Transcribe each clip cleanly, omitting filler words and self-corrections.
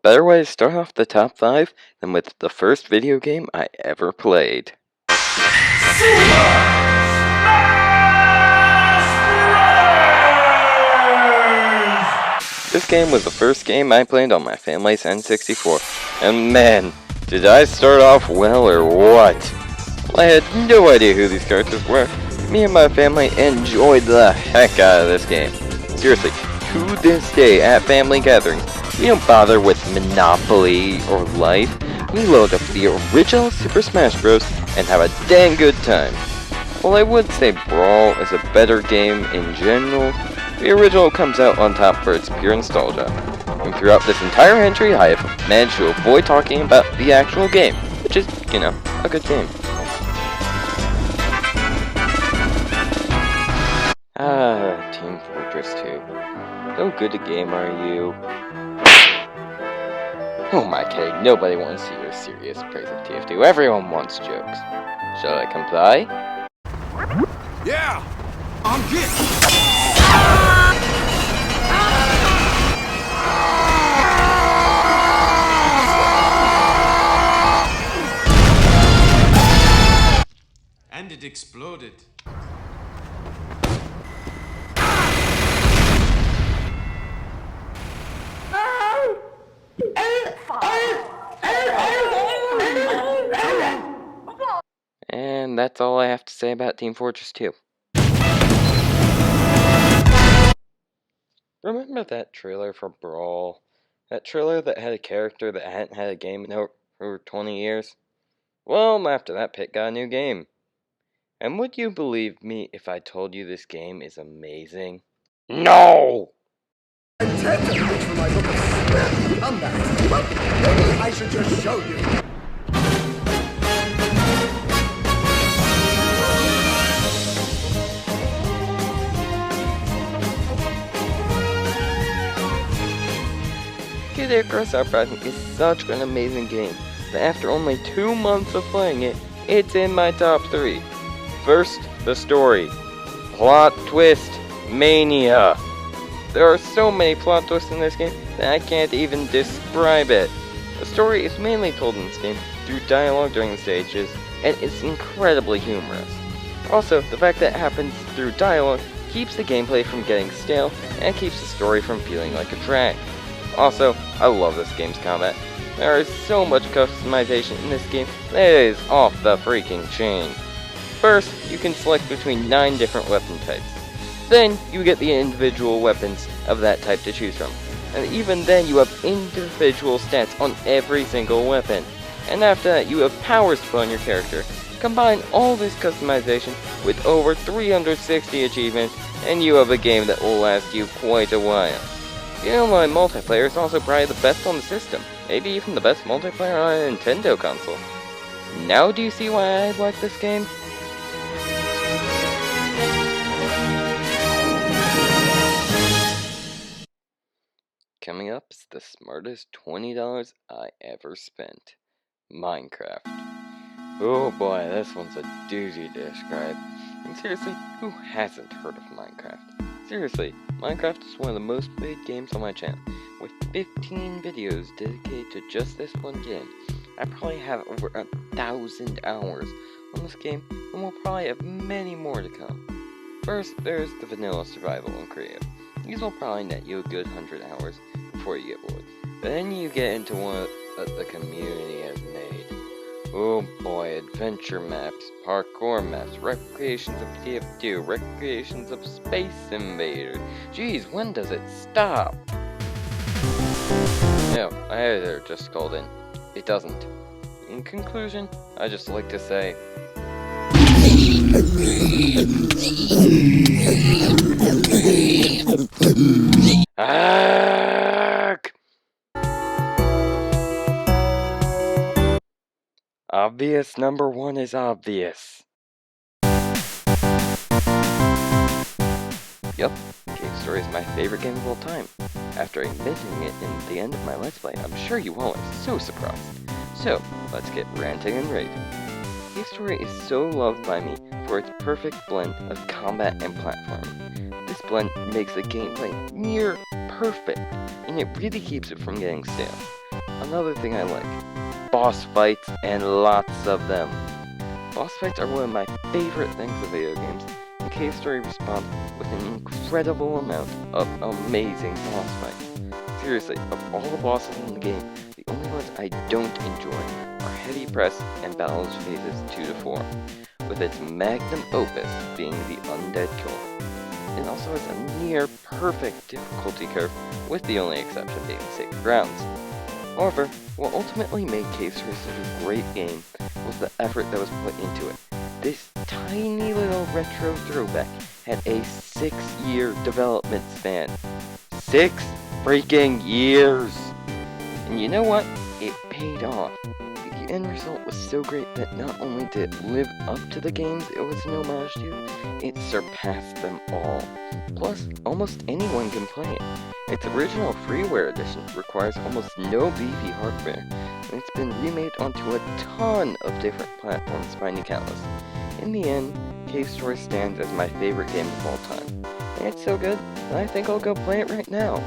better way to start off the top 5 than with the first video game I ever played. This game was the first game I played on my family's N64, and man, did I start off well or what? Well, I had no idea who these characters were. Me and my family enjoyed the heck out of this game. Seriously, to this day at family gatherings, we don't bother with Monopoly or Life. We load up the original Super Smash Bros. And have a dang good time. While I would say Brawl is a better game in general, the original comes out on top for its pure nostalgia. And throughout this entire entry, I have managed to avoid talking about the actual game, which is, a good game. Team Fortress 2. So good a game, are you? Who am I kidding? Nobody wants to hear serious praise of TF2. Everyone wants jokes. Shall I comply? Yeah! I'm good! And it exploded. And that's all I have to say about Team Fortress 2. Remember that trailer for Brawl? That trailer that had a character that hadn't had a game in over 20 years? Well, after that, Pit got a new game. And would you believe me if I told you this game is amazing? No! I'm tempted to reach for my book of swift comebacks, but maybe I should just show you. Kid Icarus Uprising is such an amazing game that after only 2 months of playing it, it's in my top 3. First, the story. Plot twist mania. There are so many plot twists in this game that I can't even describe it. The story is mainly told in this game through dialogue during the stages, and it's incredibly humorous. Also, the fact that it happens through dialogue keeps the gameplay from getting stale, and keeps the story from feeling like a drag. Also, I love this game's combat. There is so much customization in this game that it is off the freaking chain. First, you can select between 9 different weapon types. Then, you get the individual weapons of that type to choose from. And even then, you have individual stats on every single weapon. And after that, you have powers to put on your character. Combine all this customization with over 360 achievements, and you have a game that will last you quite a while. The online multiplayer is also probably the best on the system, maybe even the best multiplayer on a Nintendo console. Now do you see why I like this game? Coming up is the smartest $20 I ever spent. Minecraft. Oh boy, this one's a doozy to describe. And seriously, who hasn't heard of Minecraft? Seriously, Minecraft is one of the most played games on my channel, with 15 videos dedicated to just this one game. I probably have over 1,000 hours on this game, and we'll probably have many more to come. First, there's the vanilla survival and creative. These will probably net you a good 100 hours before you get bored. Then you get into one that the community has made. Oh boy, adventure maps, parkour maps, recreations of TF2, recreations of Space Invaders. Jeez, when does it stop? No, my editor just called in. It doesn't. In conclusion, I just like to say... Arrgh! Obvious number 1 is obvious. Yup, Cave Story is my favorite game of all time. After admitting it in the end of my Let's Play, I'm sure you all are so surprised. So, let's get ranting and raving. Cave Story is so loved by me for its perfect blend of combat and platforming. This blend makes the gameplay near perfect, and it really keeps it from getting stale. another thing I like. Boss fights, and lots of them. Boss fights are one of my favorite things of video games, and Cave Story responds with an incredible amount of amazing boss fights. Seriously, of all the bosses in the game, the only ones I don't enjoy are Heavy Press and Battles Phases 2 to 4, with its magnum opus being the Undead Killer. It also has a near perfect difficulty curve, with the only exception being Sacred Grounds. However, what ultimately made Cave Story such a great game was the effort that was put into it. This tiny little retro throwback had a 6-year development span. 6 freaking years! And you know what? It paid off. The end result was so great that not only did it live up to the games it was an homage to, it surpassed them all. Plus, almost anyone can play it. Its original freeware edition requires almost no beefy hardware, and it's been remade onto a ton of different platforms by countless. In the end, Cave Story stands as my favorite game of all time. And it's so good that I think I'll go play it right now.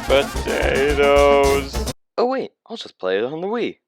Potatoes. Oh wait, I'll just play it on the Wii.